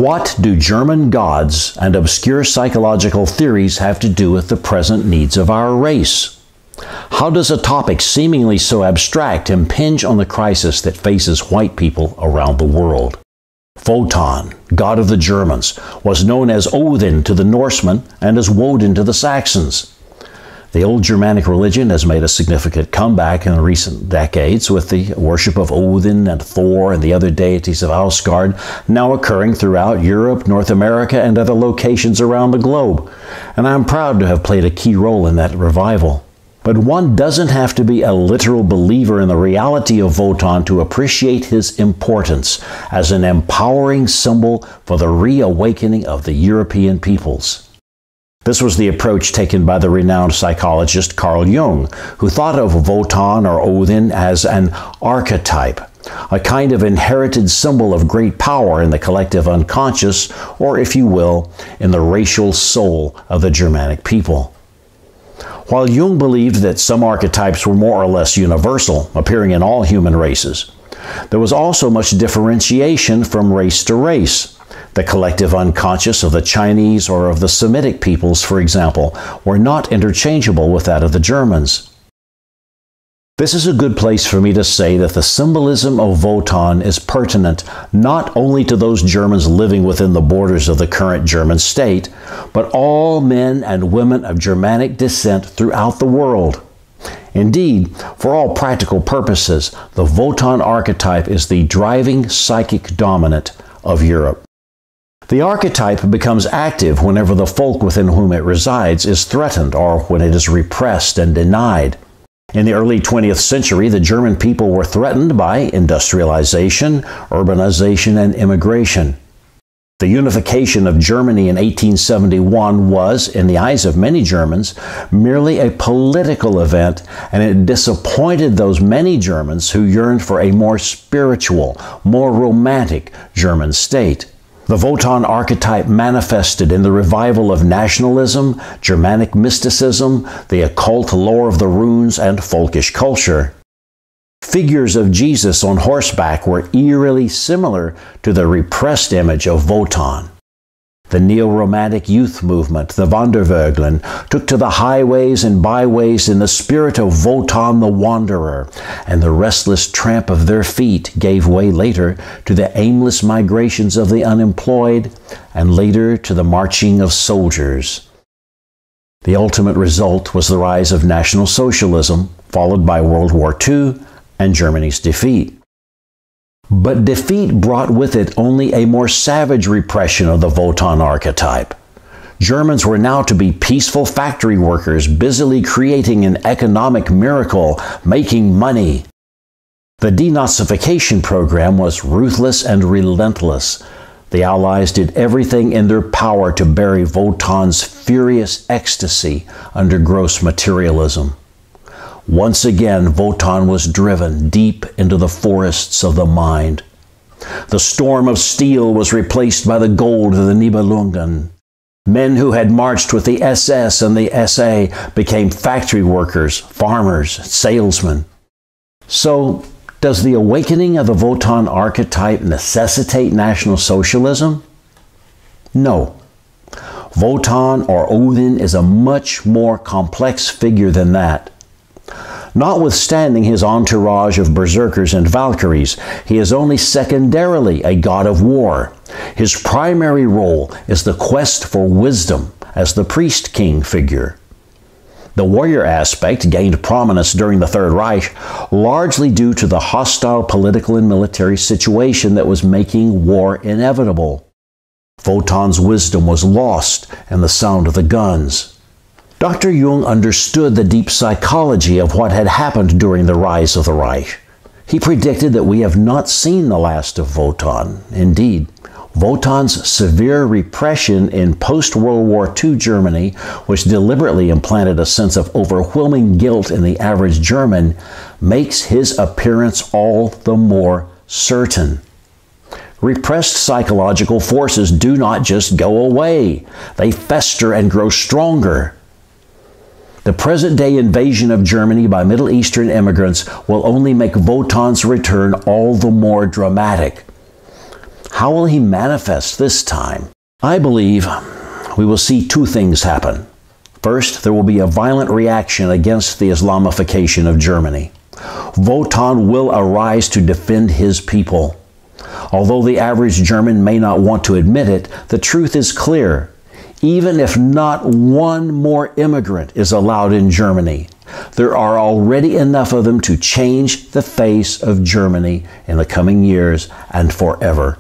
What do German gods and obscure psychological theories have to do with the present needs of our race? How does a topic seemingly so abstract impinge on the crisis that faces white people around the world? Wotan, god of the Germans, was known as Odin to the Norsemen and as Wotan to the Saxons. The old Germanic religion has made a significant comeback in recent decades, with the worship of Odin and Thor and the other deities of Asgard now occurring throughout Europe, North America, and other locations around the globe. And I'm proud to have played a key role in that revival. But one doesn't have to be a literal believer in the reality of Wotan to appreciate his importance as an empowering symbol for the reawakening of the European peoples. This was the approach taken by the renowned psychologist Carl Jung, who thought of Wotan or Odin as an archetype, a kind of inherited symbol of great power in the collective unconscious, or if you will, in the racial soul of the Germanic people. While Jung believed that some archetypes were more or less universal, appearing in all human races, there was also much differentiation from race to race. The collective unconscious of the Chinese or of the Semitic peoples, for example, were not interchangeable with that of the Germans. This is a good place for me to say that the symbolism of Wotan is pertinent not only to those Germans living within the borders of the current German state, but all men and women of Germanic descent throughout the world. Indeed, for all practical purposes, the Wotan archetype is the driving psychic dominant of Europe. The archetype becomes active whenever the folk within whom it resides is threatened or when it is repressed and denied. In the early 20th century, the German people were threatened by industrialization, urbanization, and immigration. The unification of Germany in 1871 was, in the eyes of many Germans, merely a political event, and it disappointed those many Germans who yearned for a more spiritual, more romantic German state. The Wotan archetype manifested in the revival of nationalism, Germanic mysticism, the occult lore of the runes, and folkish culture. Figures of Jesus on horseback were eerily similar to the repressed image of Wotan. The neo-romantic youth movement, the Wandervögelen, took to the highways and byways in the spirit of Wotan the Wanderer, and the restless tramp of their feet gave way later to the aimless migrations of the unemployed, and later to the marching of soldiers. The ultimate result was the rise of National Socialism, followed by World War II and Germany's defeat. But defeat brought with it only a more savage repression of the Wotan archetype. Germans were now to be peaceful factory workers busily creating an economic miracle, making money. The denazification program was ruthless and relentless. The Allies did everything in their power to bury Wotan's furious ecstasy under gross materialism. Once again, Wotan was driven deep into the forests of the mind. The storm of steel was replaced by the gold of the Nibelungen. Men who had marched with the SS and the SA became factory workers, farmers, salesmen. So, does the awakening of the Wotan archetype necessitate National Socialism? No. Wotan or Odin is a much more complex figure than that. Notwithstanding his entourage of berserkers and valkyries, he is only secondarily a god of war. His primary role is the quest for wisdom as the priest-king figure. The warrior aspect gained prominence during the Third Reich, largely due to the hostile political and military situation that was making war inevitable. Wotan's wisdom was lost in the sound of the guns. Dr. Jung understood the deep psychology of what had happened during the rise of the Reich. He predicted that we have not seen the last of Wotan. Indeed, Wotan's severe repression in post-World War II Germany, which deliberately implanted a sense of overwhelming guilt in the average German, makes his appearance all the more certain. Repressed psychological forces do not just go away. They fester and grow stronger. The present-day invasion of Germany by Middle Eastern immigrants will only make Wotan's return all the more dramatic. How will he manifest this time? I believe we will see two things happen. First, there will be a violent reaction against the Islamification of Germany. Wotan will arise to defend his people. Although the average German may not want to admit it, the truth is clear. Even if not one more immigrant is allowed in Germany, there are already enough of them to change the face of Germany in the coming years and forever.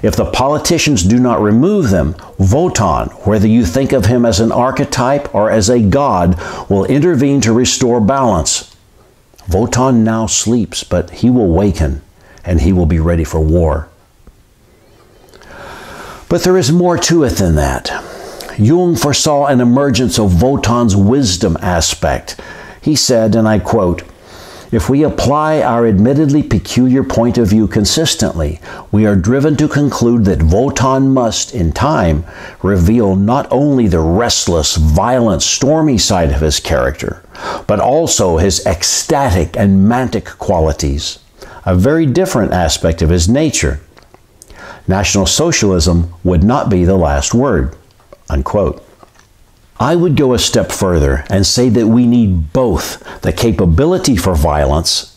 If the politicians do not remove them, Wotan, whether you think of him as an archetype or as a god, will intervene to restore balance. Wotan now sleeps, but he will waken, and he will be ready for war. But there is more to it than that. Jung foresaw an emergence of Wotan's wisdom aspect. He said, and I quote, "If we apply our admittedly peculiar point of view consistently, we are driven to conclude that Wotan must, in time, reveal not only the restless, violent, stormy side of his character, but also his ecstatic and mantic qualities, a very different aspect of his nature. National Socialism would not be the last word." Unquote. I would go a step further and say that we need both the capability for violence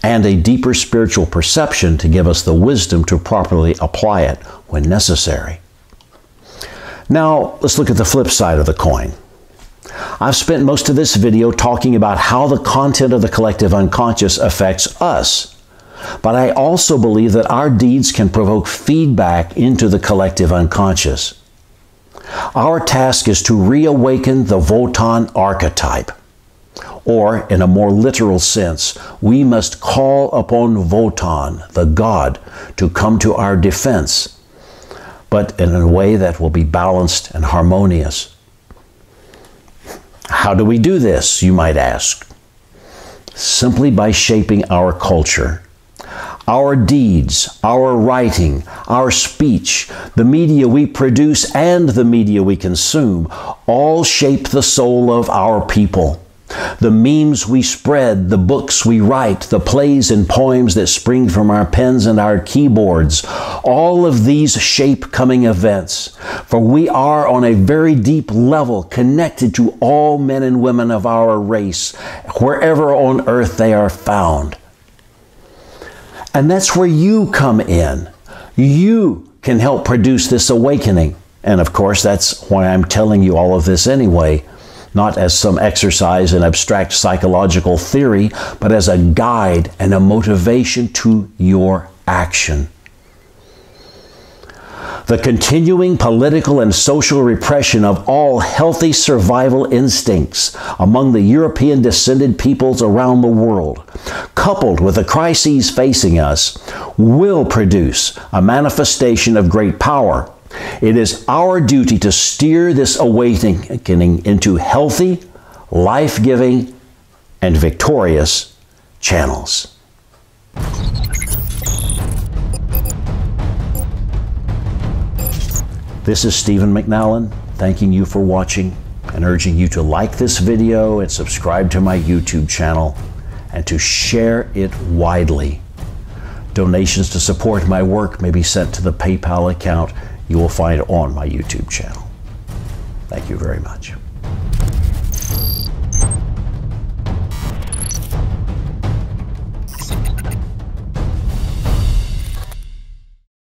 and a deeper spiritual perception to give us the wisdom to properly apply it when necessary. Now, let's look at the flip side of the coin. I've spent most of this video talking about how the content of the collective unconscious affects us. But I also believe that our deeds can provoke feedback into the collective unconscious. Our task is to reawaken the Wotan archetype. Or, in a more literal sense, we must call upon Wotan, the god, to come to our defense, but in a way that will be balanced and harmonious. How do we do this, you might ask? Simply by shaping our culture. Our deeds, our writing, our speech, the media we produce and the media we consume all shape the soul of our people. The memes we spread, the books we write, the plays and poems that spring from our pens and our keyboards, all of these shape coming events. For we are on a very deep level connected to all men and women of our race, wherever on earth they are found. And that's where you come in. You can help produce this awakening. And of course, that's why I'm telling you all of this anyway, not as some exercise in abstract psychological theory, but as a guide and a motivation to your action. The continuing political and social repression of all healthy survival instincts among the European descended peoples around the world, coupled with the crises facing us, will produce a manifestation of great power. It is our duty to steer this awakening into healthy, life-giving, and victorious channels. This is Stephen McNallen, thanking you for watching and urging you to like this video and subscribe to my YouTube channel and to share it widely. Donations to support my work may be sent to the PayPal account you will find on my YouTube channel. Thank you very much.